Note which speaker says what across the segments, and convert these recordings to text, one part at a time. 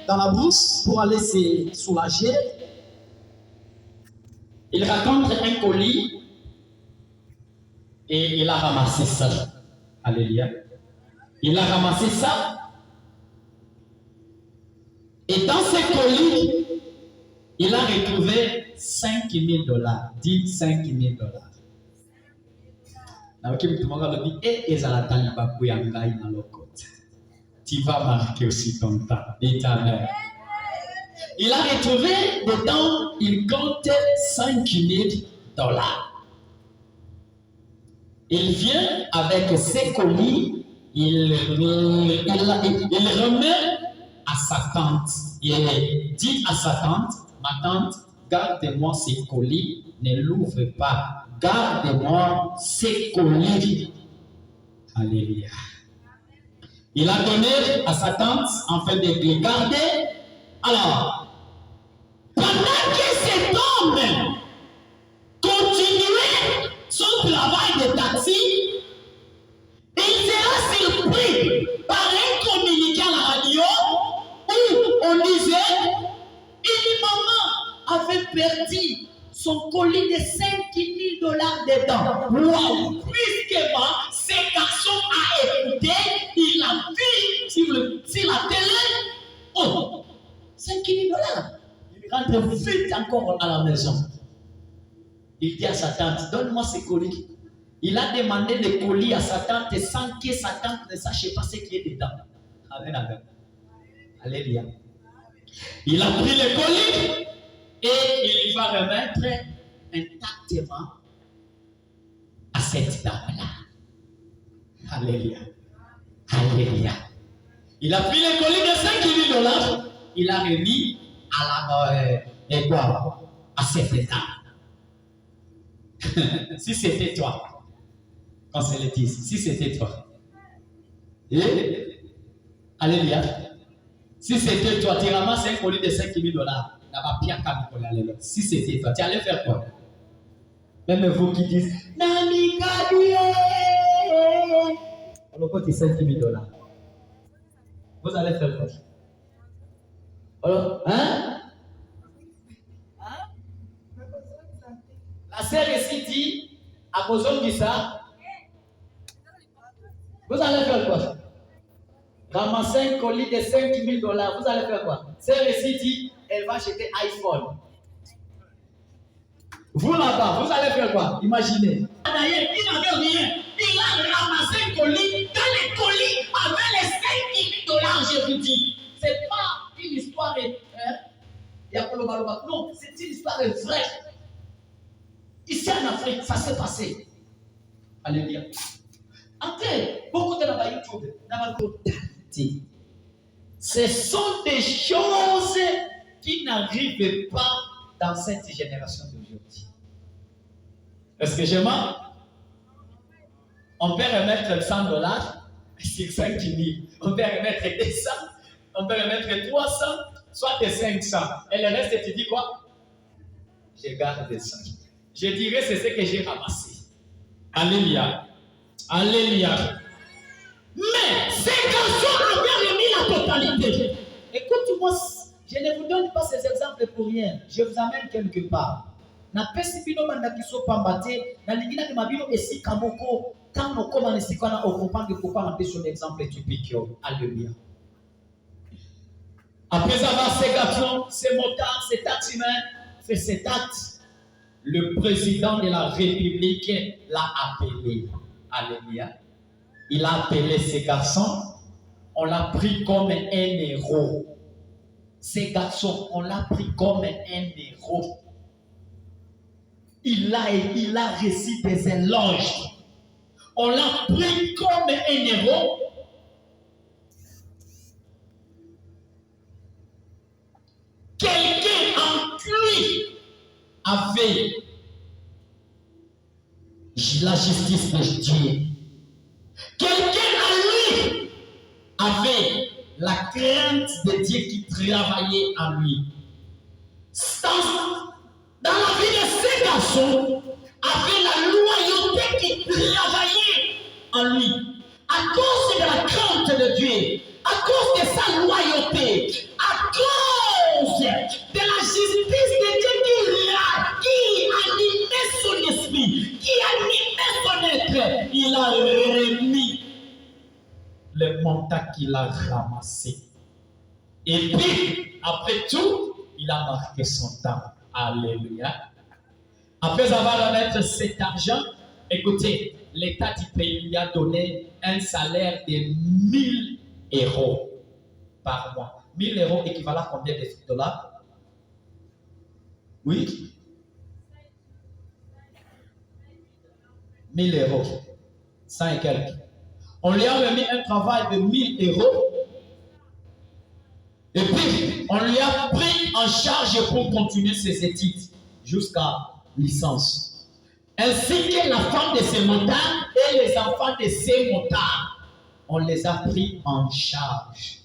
Speaker 1: dans la brousse pour aller se soulager. Il raconte un colis et il a ramassé ça. Alléluia. Il a ramassé ça. Et dans ce colis, il a retrouvé $5,000. Dit $5,000. Tu vas marquer aussi ton temps. Et ta mère. Il a retrouvé dedans, il comptait $5,000. Il vient avec ses colis, il remet à sa tante. Il dit à sa tante, ma tante, garde-moi ces colis, ne l'ouvre pas. Garde-moi ces colis. Alléluia. Il a donné à sa tante afin de les garder. Alors, pendant que cet homme continuait son travail de taxi, il sera surpris par un communiqué à la radio où on disait une maman avait perdu son colis de $5,000 dedans. Waouh! Brusquement, ce garçon a écouté, il a vu sur la télé. Oh! $5,000. Il rentre vite encore à la maison. Il dit à sa tante, donne-moi ces colis. Il a demandé les colis à sa tante sans que sa tante ne sache pas ce qui est dedans. Amen, amen. Alléluia. Il a pris les colis et il va remettre intactement à cette dame-là. Alléluia. Alléluia. Il a pris les colis de $5,000. Il a remis à cette dame. Si c'était toi, quand c'est le dit, si c'était toi, alléluia. Si c'était toi, tu ramasses un colis de $5,000, si c'était toi, tu allais faire quoi? Même vous qui dites, alors quand tu $5,000, vous allez faire quoi? Alors, hein? La sœur ici dit, à cause de ça, vous allez faire quoi? Ramasser un colis de $5,000, vous allez faire quoi? Sœur ici dit, elle va acheter iPhone. Vous là-bas, vous allez faire quoi? Imaginez. D'ailleurs, il n'avait rien. Il a ramassé un colis. Dans les colis, avec les $5,000, je vous dis. C'est pas une histoire. Non, c'est une histoire vraie. Ici en Afrique, ça s'est passé. Alléluia. Après, beaucoup de la YouTube, ce sont des choses qui n'arrivent pas dans cette génération d'aujourd'hui. Est-ce que je mens? On peut remettre $100 sur $5,000. On peut remettre 200. On peut remettre 300, soit 500. Et le reste, tu dis quoi? Je garde 100. Je dirais c'est ce que j'ai ramassé. Alléluia. Alléluia. Mais ces garçons avaient remis la totalité. Écoute-moi, je ne vous donne pas ces exemples pour rien. Je vous amène quelque part. Na pesi bino mandakiso pambate na lingina ni mabino esi kamoko kamo koma nesikana okopange pourquoi na pesi un exemple typique. Alléluia. Après avoir ces garçons, ces motards, ces taximens, fait cet acte, le président de la République l'a appelé. Alléluia. Il a appelé ces garçons, on l'a pris comme un héros. Ces garçons, on l'a pris comme un héros. Il a reçu des éloges. On l'a pris comme un héros. Quelqu'un en lui avait la justice de Dieu. Quelqu'un en lui avait la crainte de Dieu qui travaillait en lui. Dans la vie de ces garçons, avait la loyauté qui travaillait en lui. À cause de la crainte de Dieu, à cause de sa loyauté, à cause contact qu'il a ramassé. Et puis, après tout, il a marqué son temps. Alléluia. Après avoir remettre cet argent, écoutez, l'État du pays lui a donné un salaire de 1000 euros par mois. 1000 euros équivalent à combien de dollars? Oui. 1000 euros. 100 et quelques. On lui a remis un travail de 1000 euros. Et puis, on lui a pris en charge pour continuer ses études jusqu'à licence. Ainsi que la femme de ces motards et les enfants de ces motards. On les a pris en charge.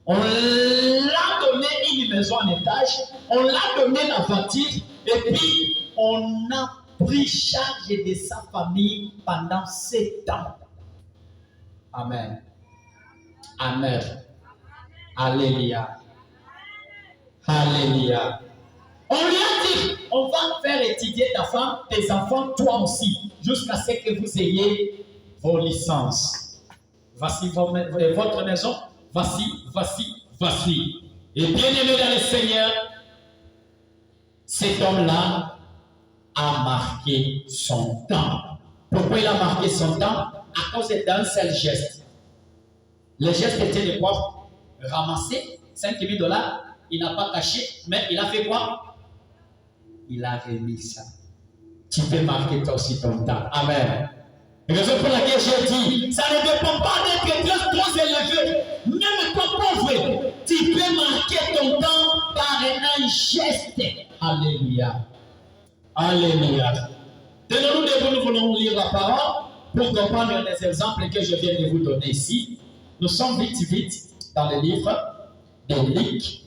Speaker 1: On l'a donné une maison en étage, on l'a donné la voiture, et puis on a pris charge de sa famille pendant 7 ans. Amen. Amen. Alléluia. Alléluia. On lui a dit, on va faire étudier ta femme, tes enfants, toi aussi, jusqu'à ce que vous ayez vos licences. Voici votre maison, voici. Et bien aimé dans le Seigneur, cet homme-là a marqué son temps. Pourquoi il a marqué son temps? À cause d'un seul geste. Le geste était de quoi? Ramasser 5 000 $. Il n'a pas caché, mais il a fait quoi? Il a remis ça. Tu peux marquer toi aussi ton temps. Amen. Raison pour laquelle j'ai dit, ça ne dépend pas d'être trop élevé. Même toi pauvre, tu peux marquer ton temps par un geste. Alléluia. Alléluia. Tenons-nous debout, nous voulons lire la parole pour comprendre les exemples que je viens de vous donner ici. Nous sommes vite dans le livre de Luc.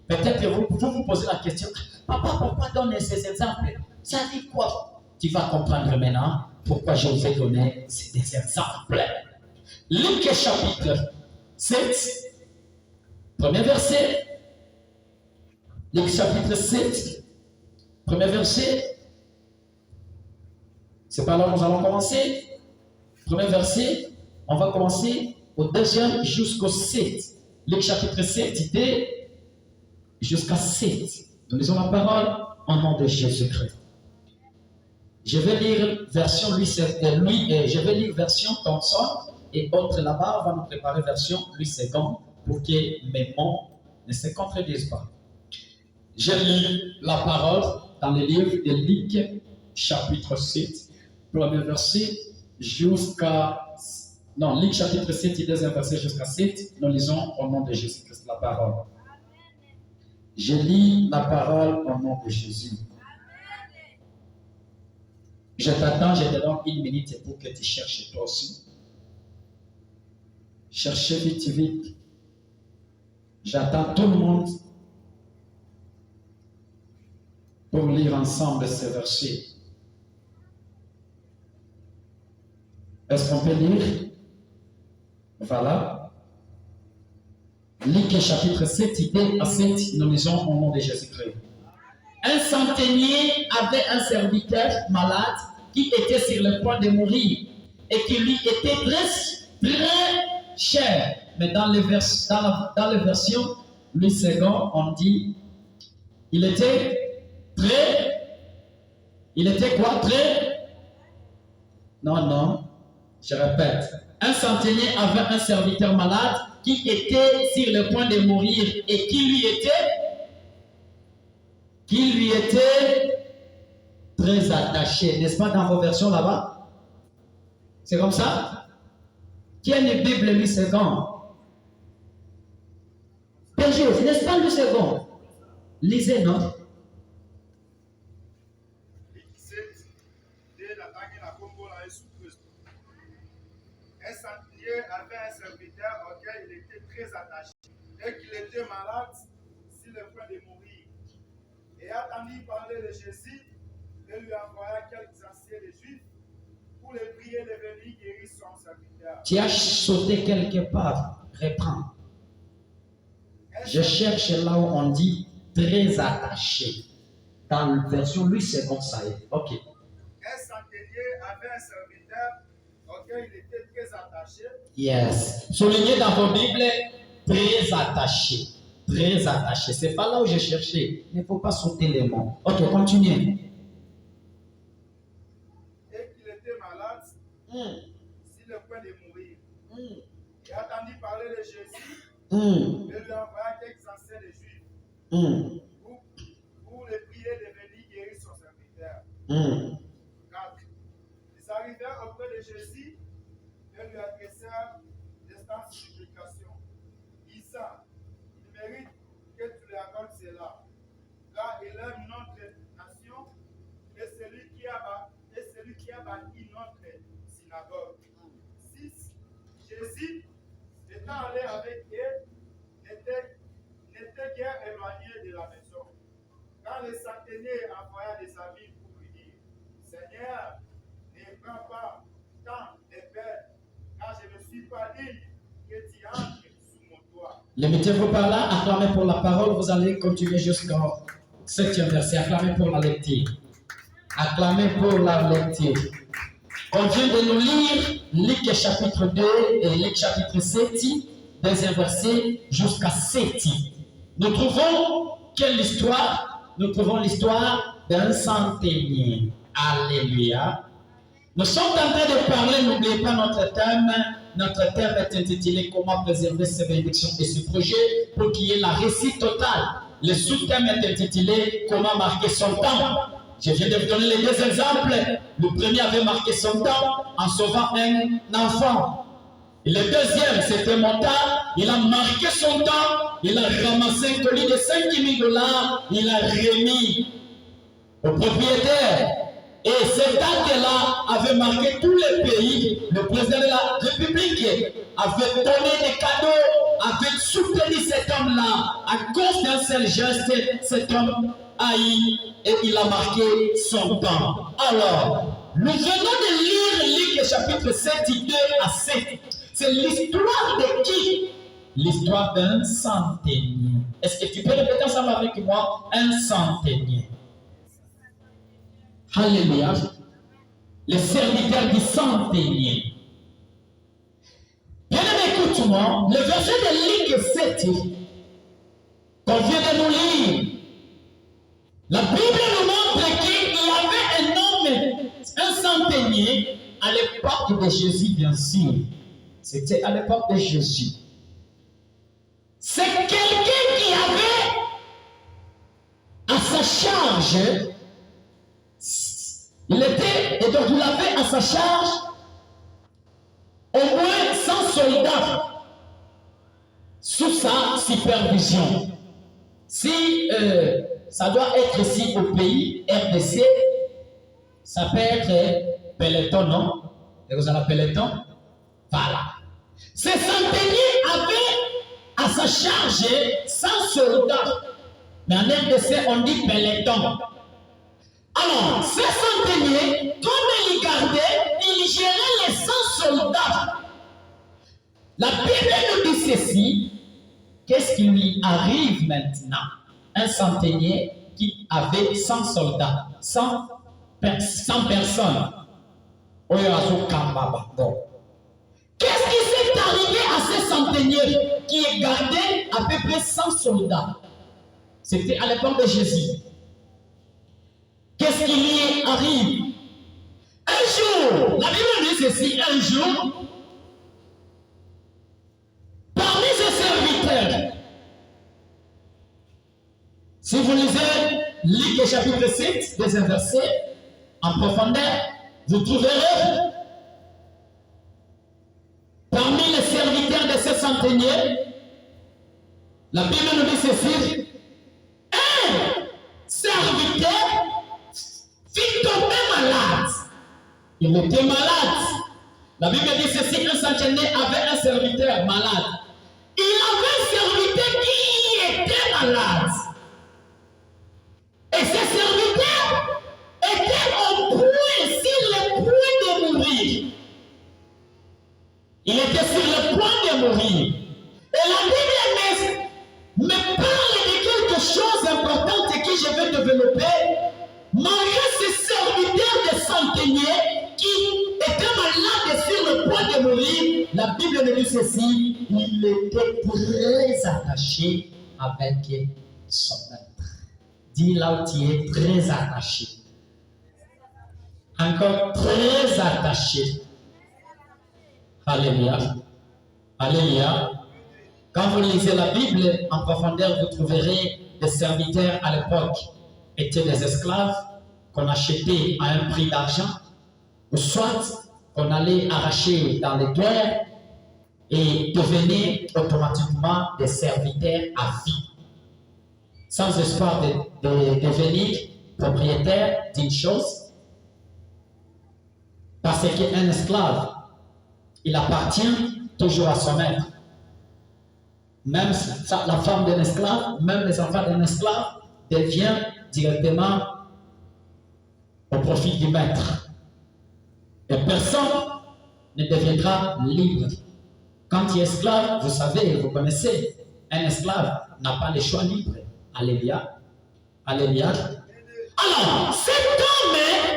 Speaker 1: Peut-être vous vous posez la question, papa, pourquoi donner ces exemples? Ça dit quoi? Tu vas comprendre maintenant pourquoi je vous ai donné ces exemples. Luc chapitre 7, premier verset. Luc chapitre 7, premier verset. C'est par là que nous allons commencer. Premier verset, on va commencer au 2e jusqu'au 7. Luc chapitre 7, idée jusqu'à 7. Nous lisons la parole au nom de Jésus-Christ. Je vais lire version je vais lire version Thompson et autres là-bas. On va nous préparer version Louis II pour que mes mots ne se contredisent pas. Je lis la parole dans le livre de Luc, chapitre 7, premier verset jusqu'à. Non, Luc chapitre 7, deuxième verset jusqu'à 7. Nous lisons au nom de Jésus-Christ la parole. Je lis la parole au nom de Jésus. Je t'attends, je te donne 1 minute pour que tu cherches toi aussi. Cherchez vite. J'attends tout le monde pour lire ensemble ces versets. Est-ce qu'on peut lire? Voilà. Luc chapitre 7, idée à 7, nous lisons au nom de Jésus-Christ. Un centenier avait un serviteur malade qui était sur le point de mourir et qui lui était très cher. Mais dans les versions Louis II, on dit il était quoi? Non, je répète. Un centenier avait un serviteur malade qui était sur le point de mourir et qui lui était très attaché. N'est-ce pas dans vos versions là-bas? C'est comme ça? Qui a une Bible Louis II? Berger, n'est-ce pas Louis II? Lisez, non?
Speaker 2: Un centenier avait un serviteur auquel il était très attaché et qu'il était malade sur le point de mourir. Et attendit parler de Jésus et lui envoya quelques anciens des Juifs pour les prier de venir guérir son serviteur.
Speaker 1: Tu as sauté quelque part, reprends. Je cherche là où on dit très attaché. Dans la version Louis II, ça y est. Ok.
Speaker 2: Un centenier avait un serviteur auquel auquel il était très attaché.
Speaker 1: Yes. Soulignez dans vos Bibles, très attaché. Très attaché. C'est pas là où j'ai cherché. Il ne faut pas sauter les mots. Ok, continuez.
Speaker 2: Et qu'il était malade, sur le point de mourir. Il attendit parler de Jésus et lui envoya quelques anciens des Juifs pour le prier de venir guérir son serviteur. 4. Ils arrivèrent auprès de Jésus et lui adressèrent d'instances supplications. Disant, il mérite que tu lui accordes cela, car il aime notre nation et celui qui a bâti notre synagogue. 6. Jésus, étant allé avec eux, n'était guère éloigné de la maison. Quand le centenier envoya des amis pour lui dire, Seigneur, ne prends pas tant de peine, car je ne suis pas digne que tu entres sous mon toit.
Speaker 1: Limitez-vous par là, acclamez pour la parole, vous allez continuer jusqu'au 7e verset. Acclamez pour la lecture. Acclamez pour la lecture. On vient de nous lire Luc chapitre 2 et Luc chapitre 7, deuxième verset jusqu'à 7. Nous trouvons quelle histoire? Nous trouvons l'histoire d'un centenier. Alléluia. Nous sommes en train de parler, n'oubliez pas notre thème. Notre thème est intitulé Comment préserver ses bénédictions et ce projet pour qu'il y ait la réussite totale. Le sous-thème est intitulé Comment marquer son temps. Je viens de vous donner les deux exemples. Le premier avait marqué son temps en sauvant un enfant. Et le deuxième, c'était Monta. Il a marqué son temps. Il a ramassé un colis de 50 000 $. Il a remis au propriétaire. Et cet acte-là avait marqué tous les pays. Le président de la République avait donné des cadeaux, avait soutenu cet homme-là. À cause d'un seul geste, cet homme a eu et il a marqué son temps. Alors, nous venons de lire Luc chapitre 7, 2 à 7. C'est l'histoire de qui? L'histoire d'un centenier. Est-ce que tu peux répéter ensemble avec moi? Un centenier. Alléluia. Le serviteur du centenier. Bien aimé, écoute-moi. Le verset de Luc 7 qu'on vient de nous lire. La Bible nous montre qu'il y avait un homme, un centenier, à l'époque de Jésus, bien sûr. C'était à l'époque de Jésus. C'est quelqu'un qui avait à sa charge, il avait à sa charge au moins 100 soldats sous sa supervision. Si ça doit être ici au pays, RDC, ça peut être peloton, non? Et vous avez peloton? Voilà. Ces centeniers avaient à sa charge 100 soldats. Mais en RDC, on dit peloton. Alors, ces centeniers, comme ils gardaient, ils géraient les 100 soldats. La Bible nous dit ceci. Qu'est-ce qui lui arrive maintenant? Un centenier qui avait 100 soldats, 100 personnes. Qu'est-ce qui s'est arrivé à ces centeniers qui gardaient à peu près 100 soldats? C'était à l'époque de Jésus. Qu'est-ce qui lui arrive? Un jour, la Bible dit ceci, un jour, parmi ses serviteurs, si vous lisez Luc chapitre 7, deuxième verset, en profondeur, vous trouverez parmi les serviteurs de ces centeniers, la Bible nous dit ceci, un serviteur fit tomber malade. Il était malade. La Bible dit ceci, un centenier avait un serviteur malade. Il avait un serviteur qui était malade. Et ce serviteur était au point, sur le point de mourir. Il était sur le point de mourir. Et la Bible me parle de quelque chose d'important que je vais développer. Malgré ce serviteur de centenier qui était malade sur le la Bible nous dit ceci, il était très attaché avec son maître. Dis là où tu es, très attaché. Encore très attaché. Alléluia. Alléluia. Quand vous lisez la Bible en profondeur, vous trouverez des serviteurs à l'époque étaient des esclaves qu'on achetait à un prix d'argent, ou soit qu'on allait arracher dans les guerres et devenaient automatiquement des serviteurs à vie, sans espoir de devenir propriétaire d'une chose, parce qu'un esclave, il appartient toujours à son maître. Même la femme d'un esclave, même les enfants d'un esclave deviennent directement au profit du maître. Et personne ne deviendra libre. Quand tu es esclave, vous savez, vous connaissez, un esclave n'a pas le choix libre. Alléluia. Alléluia. Alors, cet homme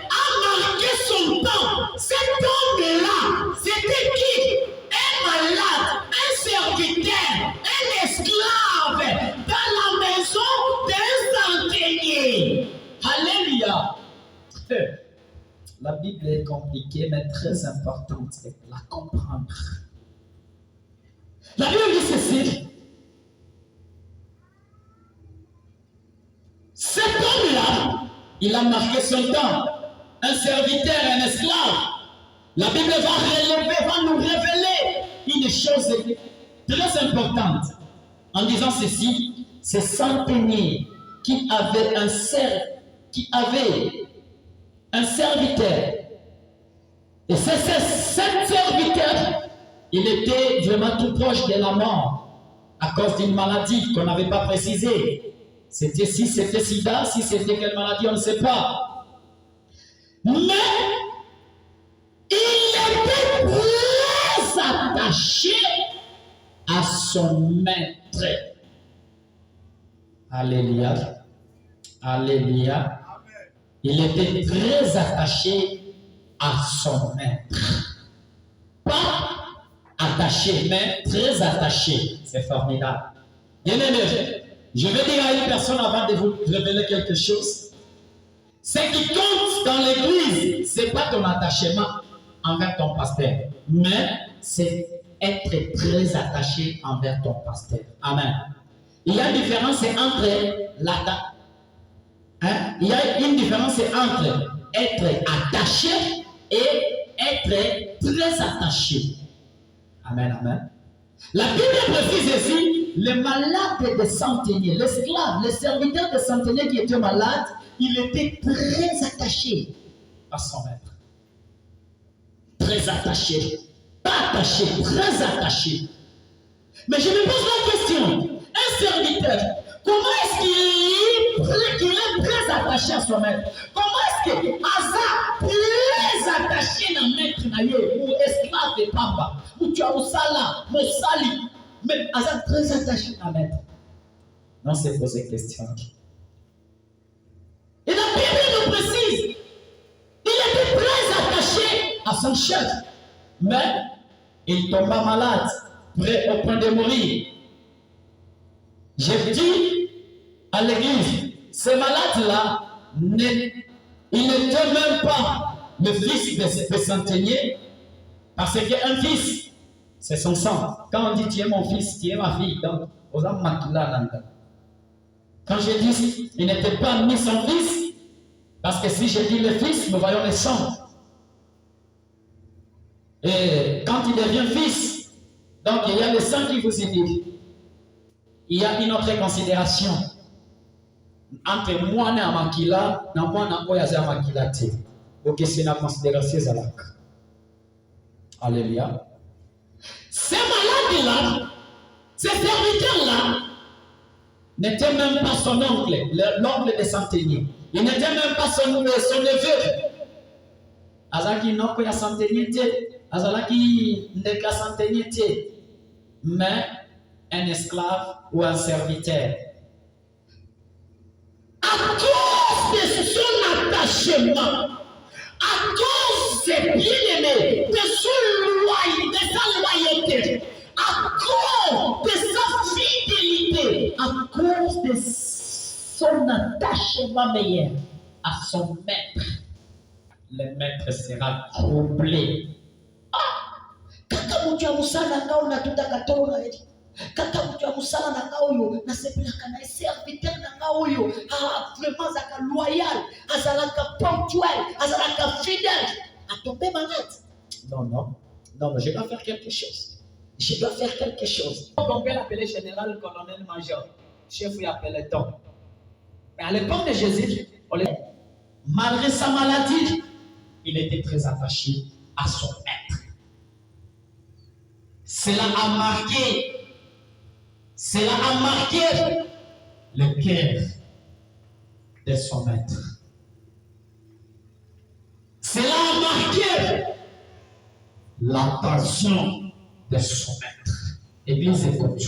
Speaker 1: a marqué son temps. Cet homme-là, c'était qui? Un malade, un serviteur, un esclave dans la maison d'un centenier. Alléluia. La Bible est compliquée, mais très importante de la comprendre. La Bible dit ceci. Cet homme-là, il a marqué son temps. Un serviteur, un esclave. La Bible va nous révéler une chose très importante. En disant ceci, c'est centenier qui avait un serviteur. Et cet serviteur, il était vraiment tout proche de la mort à cause d'une maladie qu'on n'avait pas précisée. Si c'était sida, si c'était quelle maladie, on ne sait pas. Mais il était très attaché à son maître. Alléluia. Alléluia. Il était très attaché à son maître. Pas attaché, mais très attaché. C'est formidable. Bien-aimé, je vais dire à une personne avant de vous révéler quelque chose. Ce qui compte dans l'église, ce n'est pas ton attachement envers ton pasteur, mais c'est être très attaché envers ton pasteur. Amen. Il y a une différence entre il y a une différence entre être attaché et être très attaché. Amen, amen. La Bible précise ici, le malade de centenier, l'esclave, le serviteur de centenier qui était malade, il était très attaché à son maître. Très attaché. Pas attaché, très attaché. Mais je me pose la question, un serviteur, comment est-ce qu'il est très attaché à son maître? Comment est-ce que Asa très attaché à maître ou esclave de Pamba, ou tu as Osala, Mosali, mais Asa très attaché à maître? Non, c'est poser question. Et la Bible nous précise, il était très attaché à son chef, mais il tomba malade, prêt au point de mourir. J'ai dit à l'église, ce malade-là, il n'était même pas le fils de centenier, parce qu'un fils, c'est son sang. Quand on dit tu es mon fils, tu es ma fille, donc, quand je dis il n'était pas ni son fils, parce que si je dis le fils, nous voyons le sang. Et quand il devient fils, donc il y a le sang qui vous unit. Il y a une autre considération entre moi et Amakila, et moi et Amakila. Ok, c'est une considération zalak. Alléluia. Ces malades-là, ces serviteurs-là, n'étaient même pas son oncle, l'oncle de centenier. Il n'était même pas son neveu. Azaki noko ya centenier, Azalaki ndeka centenier, mais un esclave ou un serviteur. À cause de son attachement, à cause, bien-aimé, de sa loyauté, à cause de sa fidélité, à cause de son attachement meilleur à son maître, le maître sera troublé. Kaka mtu ya musala ngao na tutakatora eti. Kaka mtu ya musala na ngao yo na sepela kana serviteur na ngao yo vraiment zaka loyal, azalaka ponctuel, azalaka fidèle. A tomber malade. Non, je dois faire quelque chose. Je dois faire quelque chose. On peut l'appeler général, colonel, major, chef ou peloton. Mais à l'époque de Jésus, malgré sa maladie, il était très attaché à son maître. Cela a marqué le cœur de son maître. Cela a marqué l'attention de son maître. Église, écoute.